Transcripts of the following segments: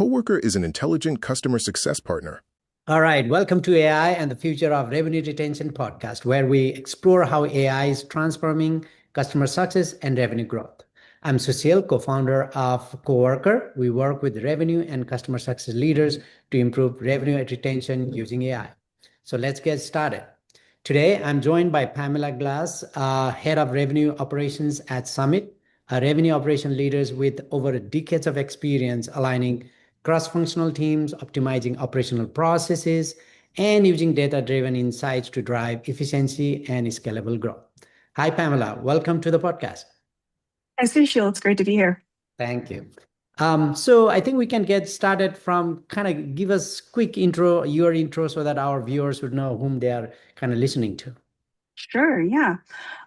coworker is an intelligent customer success partner. All right, welcome to AI and the Future of Revenue Retention podcast, where we explore how AI is transforming customer success and revenue growth. I'm Sushil, co-founder of Coworker. We work with revenue and customer success leaders to improve revenue retention using AI. So let's get started. Today, I'm joined by Pamela Glass, Head of Revenue Operations at Summit, a revenue operation leaders with over decades of experience aligning cross-functional teams, optimizing operational processes, and using data-driven insights to drive efficiency and scalable growth. Hi, Pamela. Welcome to the podcast. Hi, Sushil. It's great to be here. Thank you. So I think we can get started from kind of give us quick intro, your intro, so that our viewers would know whom they are kind of listening to. Sure, yeah.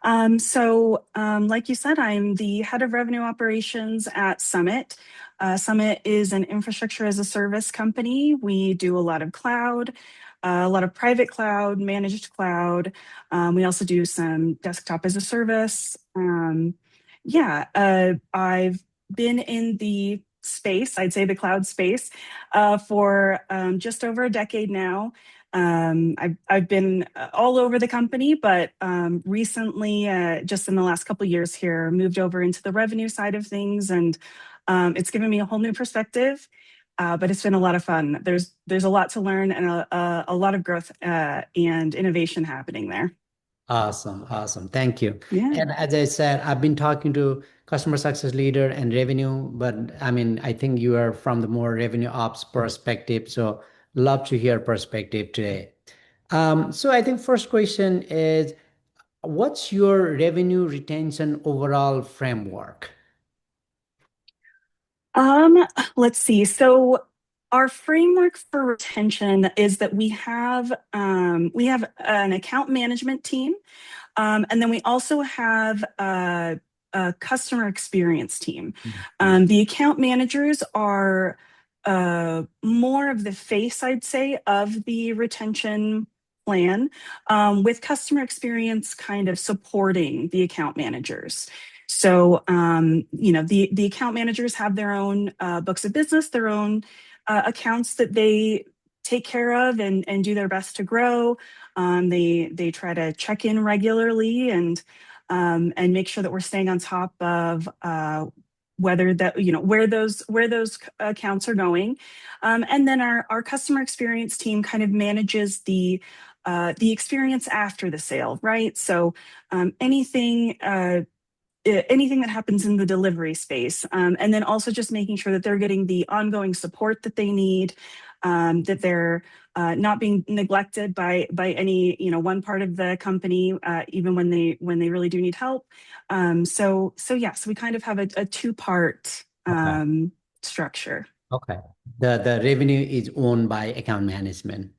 Like you said, I'm the head of revenue operations at Summit. Summit is an infrastructure as a service company. We do a lot of cloud, a lot of private cloud, managed cloud. We also do some desktop as a service. I've been in the space, I'd say the cloud space, for just over a decade now. I've been all over the company, but recently, just in the last couple of years here, moved over into the revenue side of things, and it's given me a whole new perspective. But it's been a lot of fun. There's a lot to learn and a lot of growth and innovation happening there. Awesome. Thank you. Yeah. And as I said, I've been talking to customer success leader and revenue, but I mean, I think you are from the more revenue ops perspective. So love to hear perspective today. So I think first question is, what's your revenue retention overall framework? Let's see. So our framework for retention is that we have an account management team, and then we also have a customer experience team. The account managers are more of the face, I'd say, of the retention plan, with customer experience kind of supporting the account managers. So, the account managers have their own books of business, their own accounts that they take care of and do their best to grow. They try to check in regularly and make sure that we're staying on top of where those accounts are going. And then our customer experience team kind of manages the experience after the sale, right? So anything that happens in the delivery space, and then also just making sure that they're getting the ongoing support that they need, that they're not being neglected by any one part of the company, even when they really do need help. So we kind of have a two-part structure. Okay. The revenue is owned by account management.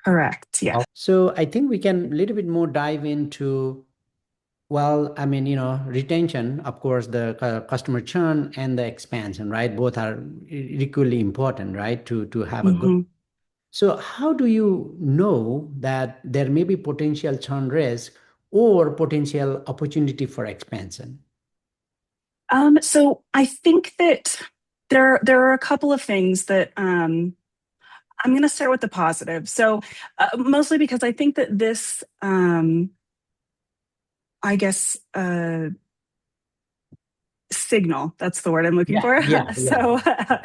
Correct. Yeah. So I think we can a little bit more dive into, well, I mean, retention, of course, the customer churn and the expansion, right? Both are equally important, right? To have a good. So how do you know that there may be potential churn risk or potential opportunity for expansion? So I think that there are a couple of things that I'm going to start with the positive. So mostly because I think that this, signal, that's the word I'm looking for. So I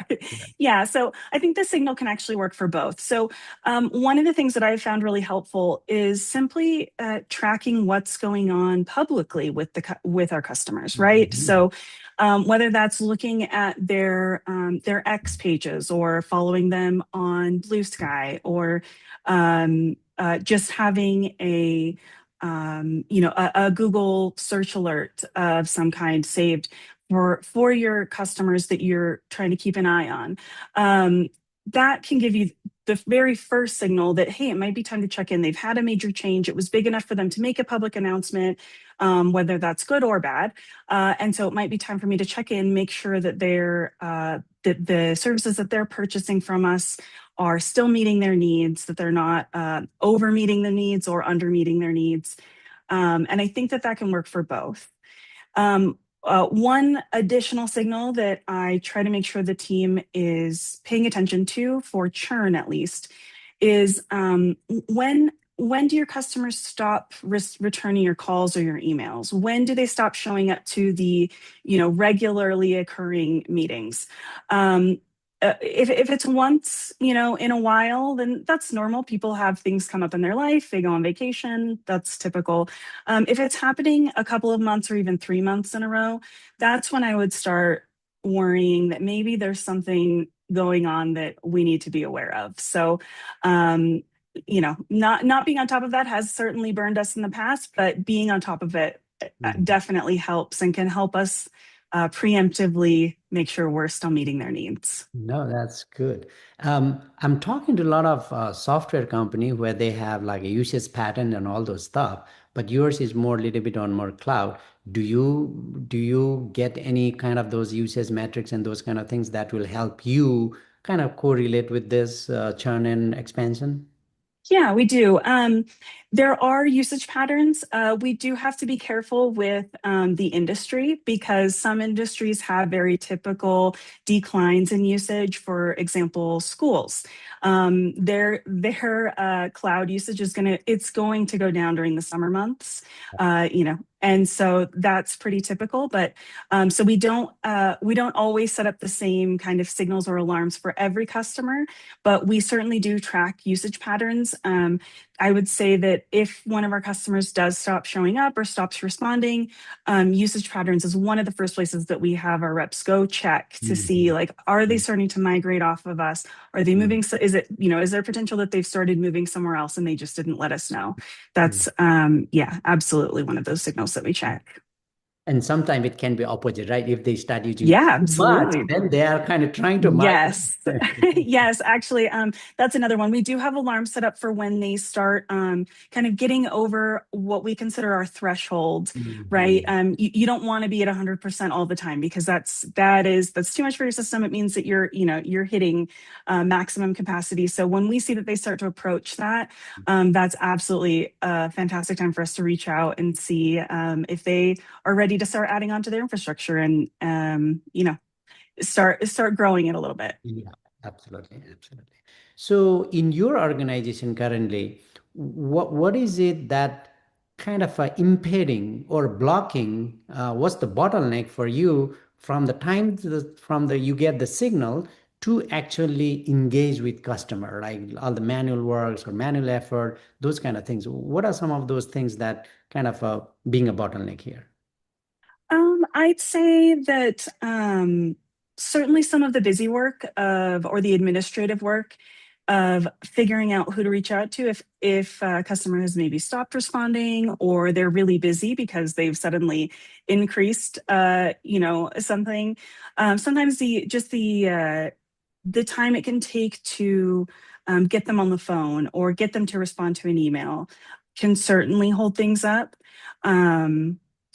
think the signal can actually work for both. So one of the things that I've found really helpful is simply tracking what's going on publicly with our customers, right? So whether that's looking at their X pages or following them on Blue Sky, or just having a Google search alert of some kind saved for your customers that you're trying to keep an eye on. That can give you the very first signal that, hey, it might be time to check in. They've had a major change. It was big enough for them to make a public announcement, whether that's good or bad. And so it might be time for me to check in, make sure that that the services that they're purchasing from us are still meeting their needs, that they're not over meeting the needs or under meeting their needs. And I think that can work for both. One additional signal that I try to make sure the team is paying attention to, for churn at least, is when do your customers stop returning your calls or your emails? When do they stop showing up to the regularly occurring meetings? If it's once in a while, then that's normal. People have things come up in their life, they go on vacation, that's typical. If it's happening a couple of months or even 3 months in a row, that's when I would start worrying that maybe there's something going on that we need to be aware of. So not being on top of that has certainly burned us in the past, but being on top of it definitely helps and can help us preemptively make sure we're still meeting their needs. No, that's good. I'm talking to a lot of software company where they have like a usage pattern and all those stuff, but yours is more a little bit on more cloud. Do you get any kind of those usage metrics and those kind of things that will help you kind of correlate with this churn and expansion? Yeah, we do. There are usage patterns. We do have to be careful with the industry because some industries have very typical declines in usage. For example, schools. Their cloud usage is going to go down during the summer months. And so that's pretty typical. But so we don't always set up the same kind of signals or alarms for every customer, but we certainly do track usage patterns. I would say that if one of our customers does stop showing up or stops responding, usage patterns is one of the first places that we have our reps go check to see, like, are they starting to migrate off of us? Are they moving? So is there potential that they've started moving somewhere else and they just didn't let us know? That's, yeah, absolutely one of those signals that we check. And sometimes it can be opposite, right? If they start using Yeah, too much, absolutely. then they are kind of trying to Yes. migrate. Yes, actually, that's another one. We do have alarms set up for when they start kind of getting over what we consider our threshold, right? Mhm. You don't want to be at 100% all the time because that's too much for your system. It means that you're hitting maximum capacity. So when we see that they start to approach that, that's absolutely a fantastic time for us to reach out and see if they are ready to start adding on to their infrastructure and start growing it a little bit. Yeah, absolutely, absolutely. So in your organization currently, what is it that kind of impeding or blocking? What's the bottleneck for you from the time from the you get the signal to actually engage with customer, like all the manual works or manual effort, those kind of things. What are some of those things that kind of being a bottleneck here? I'd say that certainly some of the busy work or the administrative work of figuring out who to reach out to if a customer has maybe stopped responding or they're really busy because they've suddenly increased something. Sometimes the time it can take to get them on the phone or get them to respond to an email can certainly hold things up.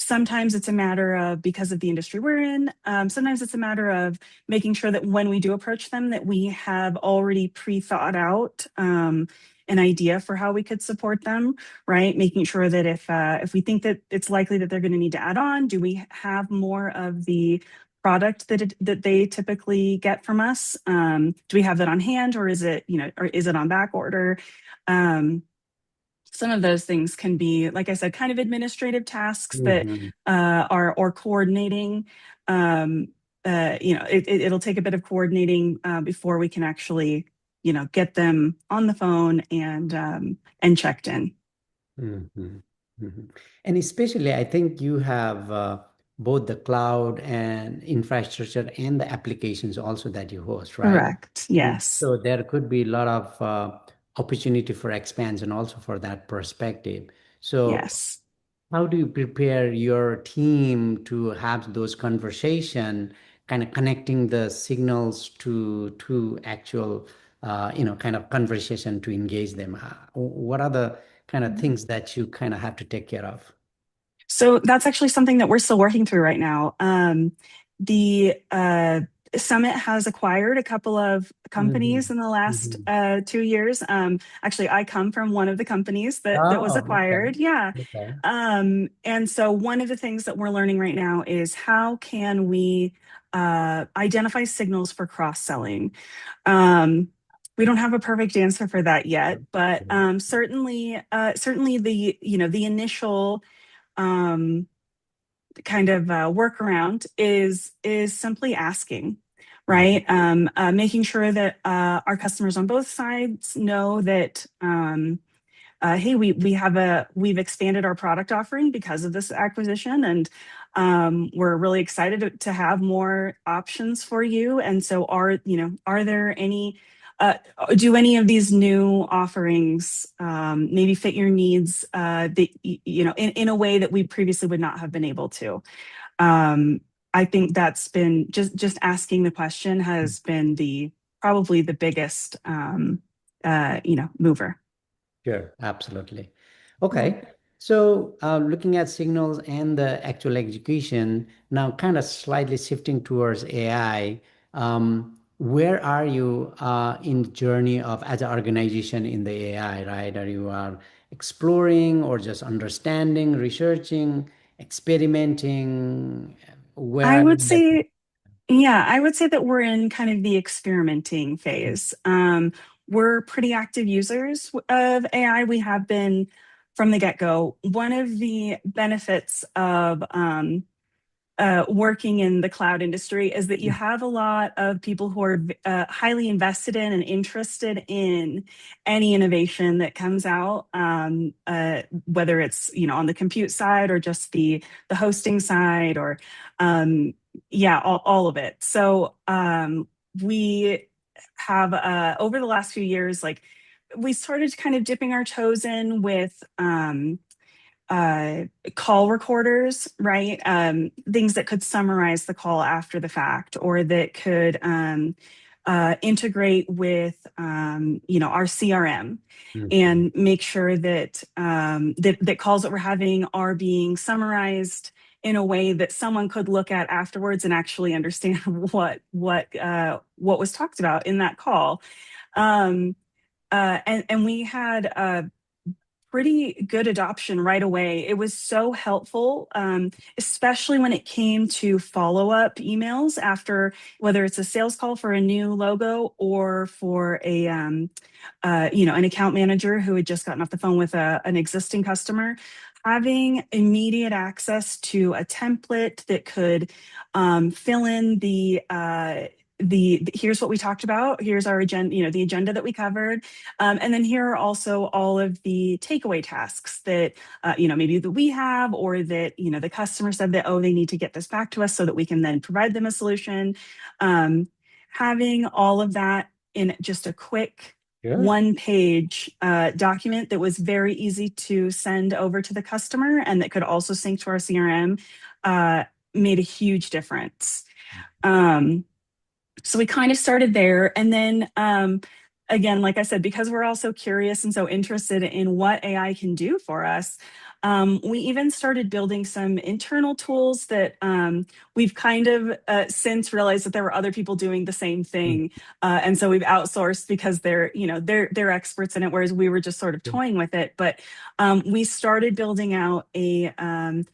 Sometimes it's a matter of, because of the industry we're in, sometimes it's a matter of making sure that when we do approach them, that we have already pre-thought out an idea for how we could support them, right? Making sure that if we think that it's likely that they're going to need to add on, do we have more of the product that they typically get from us? Do we have that on hand, or is it on back order? Some of those things can be, like I said, kind of administrative tasks that Mhm. are or coordinating. It'll take a bit of coordinating before we can actually, get them on the phone and checked in. Mhm. Mhm. And especially, I think you have both the cloud and infrastructure and the applications also that you host, right? Correct. Yes. So there could be a lot of opportunity for expansion also for that perspective. So Yes. how do you prepare your team to have those conversation, kind of connecting the signals to actual, kind of conversation to engage them? What are the kind of things that you kind of have to take care of? So that's actually something that we're still working through right now. The Summit has acquired a couple of companies Mhm. in the last Mhm. 2 years. Actually, I come from one of the companies that was Oh, okay. acquired. Yeah. Okay. And so one of the things that we're learning right now is how can we identify signals for cross-selling. We don't have a perfect answer for that yet, but certainly the initial um, kind of workaround is simply asking, right? Making sure that our customers on both sides know that hey, we've expanded our product offering because of this acquisition, and we're really excited to have more options for you. And so, are there any? Do any of these new offerings maybe fit your needs in a way that we previously would not have been able to? I think that's been just asking the question has been the probably the biggest mover. Sure, absolutely. Okay. So, looking at signals and the actual execution, now kind of slightly shifting towards AI, where are you in the journey of as an organization in the AI, right? Are you exploring or just understanding, researching, experimenting? Where I are would you? say, yeah, I would say that we're in kind of the experimenting phase. We're pretty active users of AI. We have been from the get-go. One of the benefits of working in the cloud industry is that you have a lot of people who are highly invested in and interested in any innovation that comes out, whether it's on the compute side or just the hosting side or yeah, all of it. So we have over the last few years, like we started kind of dipping our toes in with uh, call recorders, right? Things that could summarize the call after the fact, or that could integrate with, our CRM, Mhm. and make sure that that calls that we're having are being summarized in a way that someone could look at afterwards and actually understand what was talked about in that call. Um, and we had pretty good adoption right away. It was so helpful, especially when it came to follow up emails after, whether it's a sales call for a new logo or for an account manager who had just gotten off the phone with an existing customer. Having immediate access to a template that could fill in the here's what we talked about, here's our agenda, the agenda that we covered, and then here are also all of the takeaway tasks that maybe that we have, or that the customer said that, oh, they need to get this back to us so that we can then provide them a solution. Having all of that in just a quick Sure. one-page document that was very easy to send over to the customer and that could also sync to our CRM made a huge difference. So we kind of started there. And then again, like I said, because we're all so curious and so interested in what AI can do for us, we even started building some internal tools that we've kind of since realized that there were other people doing the same thing. And so we've outsourced because they're experts in it, whereas we were just sort of toying with it. But we started building out a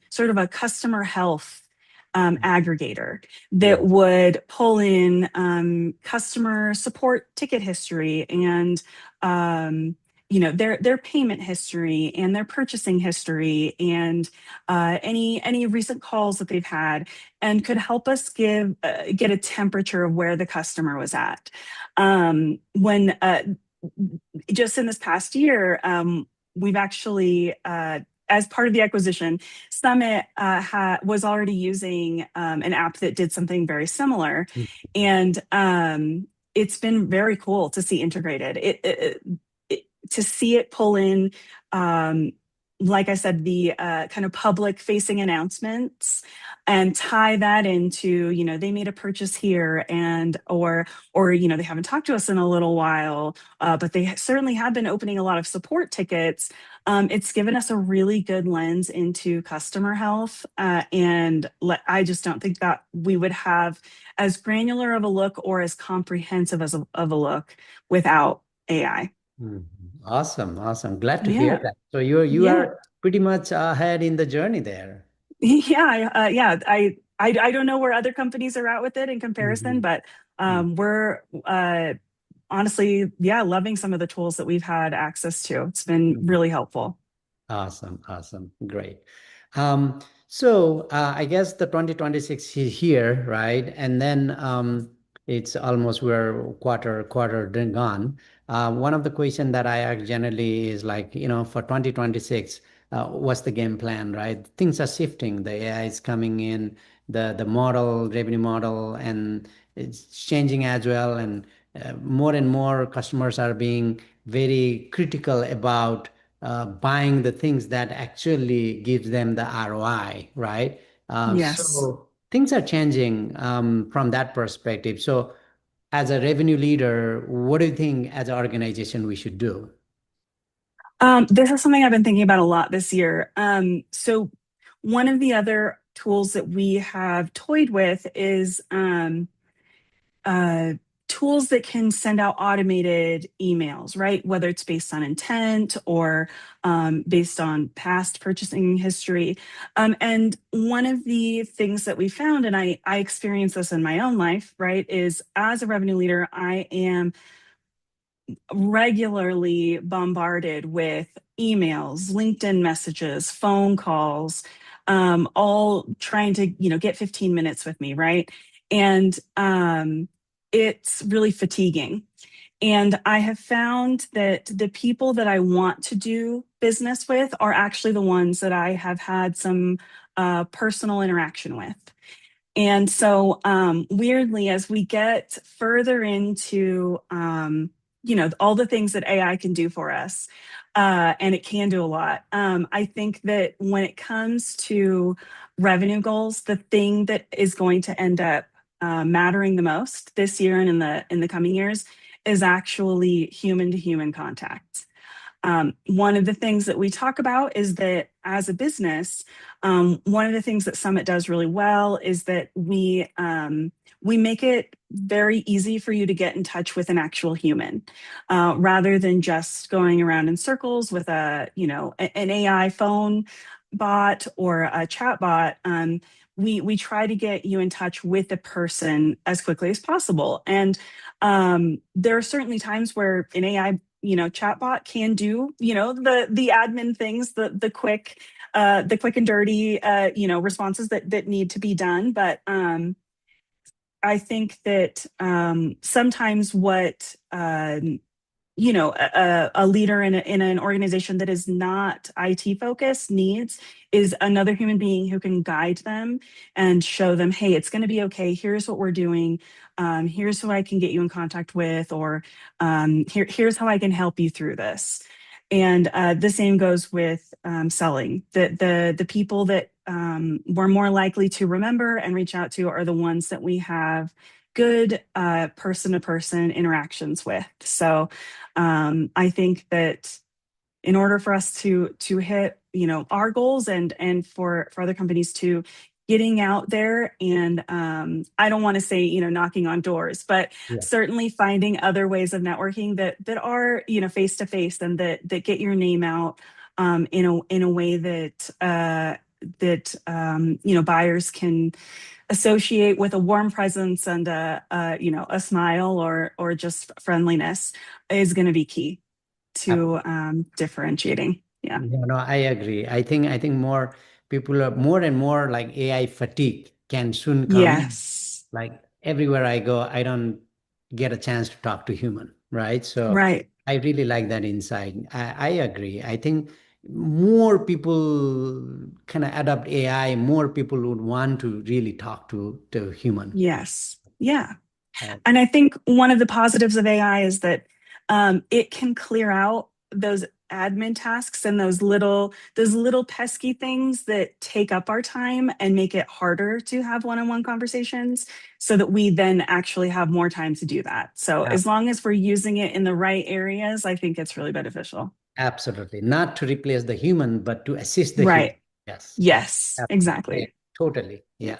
sort of a customer health aggregator Yeah. that would pull in customer support ticket history and their payment history and their purchasing history and any recent calls that they've had, and could help us get a temperature of where the customer was at. When just in this past year, we've actually as part of the acquisition, Summit was already using an app that did something very similar, and it's been very cool to see integrated. To see it pull in like I said, the kind of public facing announcements and tie that into, they made a purchase here and, or, they haven't talked to us in a little while, but they certainly have been opening a lot of support tickets. It's given us a really good lens into customer health. And I just don't think that we would have as granular of a look or as comprehensive of a look without AI. Mhm. Awesome, awesome. Glad to hear Yeah. that. So you Yeah. are pretty much ahead in the journey there. Yeah. I don't know where other companies are at with it in comparison, Mhm. but we're honestly, yeah, loving some of the tools that we've had access to. It's been Mhm. really helpful. Awesome, awesome, great. So I guess the 2026 is here, right? And then it's almost we're quarter then gone. One of the question that I ask generally is like, for 2026, what's the game plan, right? Things are shifting. The AI is coming in, the model, revenue model, and it's changing as well. And more and more customers are being very critical about buying the things that actually gives them the ROI, right? Yes. So things are changing from that perspective. So as a revenue leader, what do you think as an organization we should do? This is something I've been thinking about a lot this year. So one of the other tools that we have toyed with is uh, tools that can send out automated emails, right? Whether it's based on intent or based on past purchasing history. And one of the things that we found, and I experienced this in my own life, right, is as a revenue leader, I am regularly bombarded with emails, LinkedIn messages, phone calls, all trying to, get 15 minutes with me, right? And it's really fatiguing. And I have found that the people that I want to do business with are actually the ones that I have had some personal interaction with. And so, weirdly, as we get further into, all the things that AI can do for us, and it can do a lot. I think that when it comes to revenue goals, the thing that is going to end up mattering the most this year and in the coming years is actually human to human contact. One of the things that we talk about is that as a business, one of the things that Summit does really well is that we make it very easy for you to get in touch with an actual human, rather than just going around in circles with an AI phone bot or a chat bot. We try to get you in touch with a person as quickly as possible, and there are certainly times where an AI chatbot can do the admin things, the quick and dirty responses that need to be done. But I think that sometimes what a leader in an organization that is not IT focused needs is another human being who can guide them and show them, hey, it's going to be okay. Here's what we're doing. Here's who I can get you in contact with, or here's how I can help you through this. And the same goes with selling. The people that we're more likely to remember and reach out to are the ones that we have good person to person interactions with. So I think that in order for us to hit our goals and for other companies to getting out there, and I don't want to say knocking on doors, but Yeah. certainly finding other ways of networking that are face to face and that get your name out in a way that buyers can associate with a warm presence and a smile or just friendliness is going to be key to differentiating. Yeah. No, I agree. I think more people are more and more like AI fatigue can soon come in. Yes. Like everywhere I go, I don't get a chance to talk to human, right? So Right. I really like that insight. I agree. I think more people kind of adopt AI, more people would want to really talk to human. Yes. Yeah. Uh, And I think one of the positives of AI is that it can clear out those admin tasks and those little pesky things that take up our time and make it harder to have one-on-one conversations, so that we then actually have more time to do that. So as long as we're using it in the right areas, I think it's really beneficial. Absolutely. Not to replace the human, but to assist the human. Right. Yes. Yes, exactly. Yeah, totally. Yeah.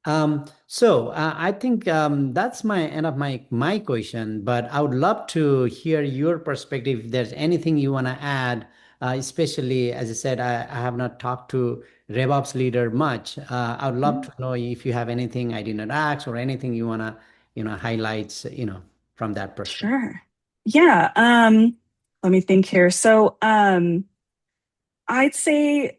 I think that's my end of my question, but I would love to hear your perspective. If there's anything you want to add, especially as I said, I have not talked to RevOps leader much. I would love to know if you have anything I did not ask or anything you want to, highlights, from that perspective. Sure. Yeah. Let me think here. So I'd say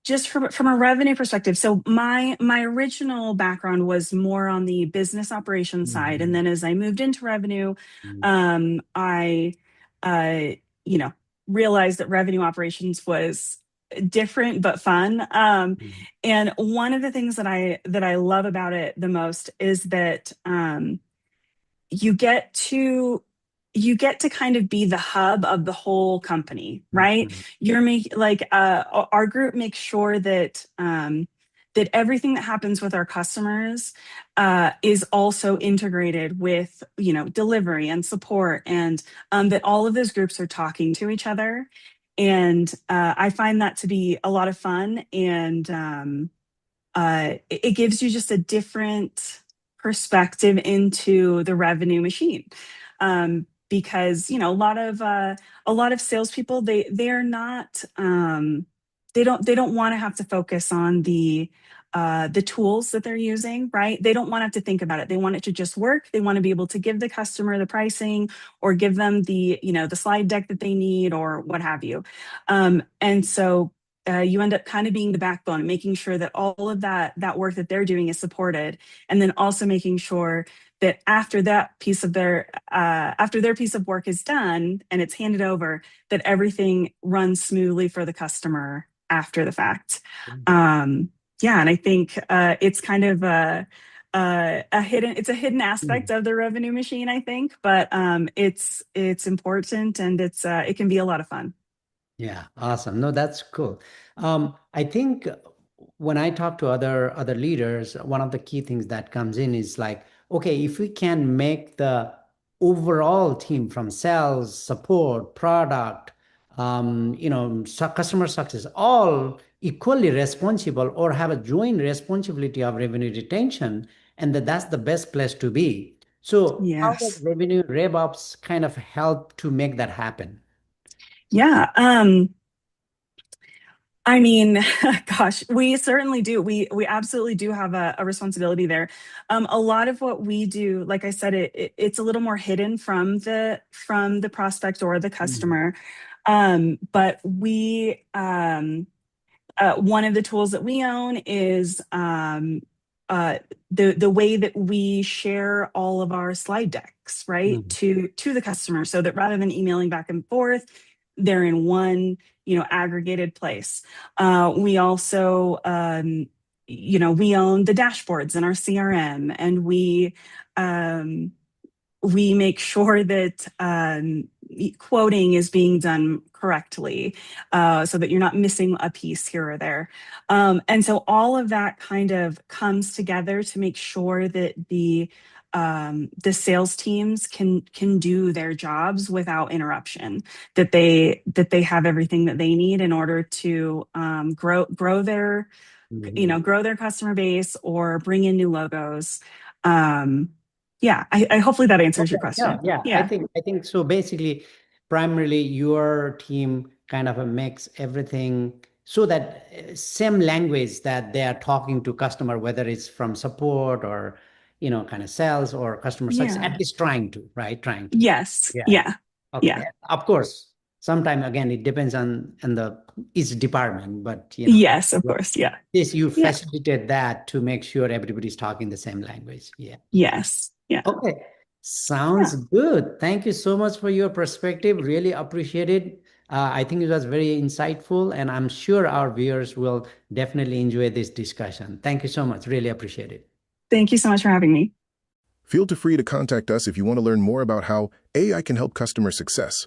just from a revenue perspective, so my original background was more on the business operations side, and then as I moved into revenue, I realized that revenue operations was different but fun. And one of the things that I love about it the most is that you get to kind of be the hub of the whole company, right? Our group makes sure that that everything that happens with our customers is also integrated with delivery and support, and that all of those groups are talking to each other. And I find that to be a lot of fun, and it gives you just a different perspective into the revenue machine. Because a lot of salespeople, they're not they don't want to have to focus on the tools that they're using, right? They don't want to have to think about it. They want it to just work. They want to be able to give the customer the pricing, or give them the the slide deck that they need, or what have you. And so you end up kind of being the backbone, making sure that all of that work that they're doing is supported, and then also making sure that after that piece of after their piece of work is done and it's handed over, that everything runs smoothly for the customer after the fact. Yeah, and I think it's kind of a hidden aspect of the revenue machine, I think, but it's important, and it can be a lot of fun. Yeah, awesome. No, that's cool. I think when I talk to other leaders, one of the key things that comes in is like, okay, if we can make the overall team from sales, support, product, customer success, all equally responsible or have a joint responsibility of revenue retention, and that's the best place to be. So how does Yes. revenue RevOps kind of help to make that happen? Yeah. I mean, gosh, we certainly do. We absolutely do have a responsibility there. A lot of what we do, like I said, it's a little more hidden from the prospect or the customer. But we one of the tools that we own is the way that we share all of our slide decks, right, to the customer, so that rather than emailing back and forth, they're in one aggregated place. We also we own the dashboards in our CRM, and we make sure that quoting is being done correctly, so that you're not missing a piece here or there. And so all of that kind of comes together to make sure that the sales teams can do their jobs without interruption, that they have everything that they need in order to grow their grow their customer base or bring in new logos. Yeah, I hopefully that answers your question. Yeah. I think so. Basically, primarily your team kind of makes everything so that same language that they are talking to customer, whether it's from support or kind of sales or customer success, at least trying to, right? Trying to. Yes. Yeah. Yeah. Okay. Yeah. Of course, sometimes again it depends on each department, but Yes, of course. Yeah. this you Yeah. facilitate that to make sure everybody's talking the same language. Yeah. Yes. Yeah. Okay. Sounds good. Thank you so much for your perspective. Really appreciate it. I think it was very insightful, and I'm sure our viewers will definitely enjoy this discussion. Thank you so much. Really appreciate it. Thank you so much for having me. Feel free to contact us if you want to learn more about how AI can help customer success.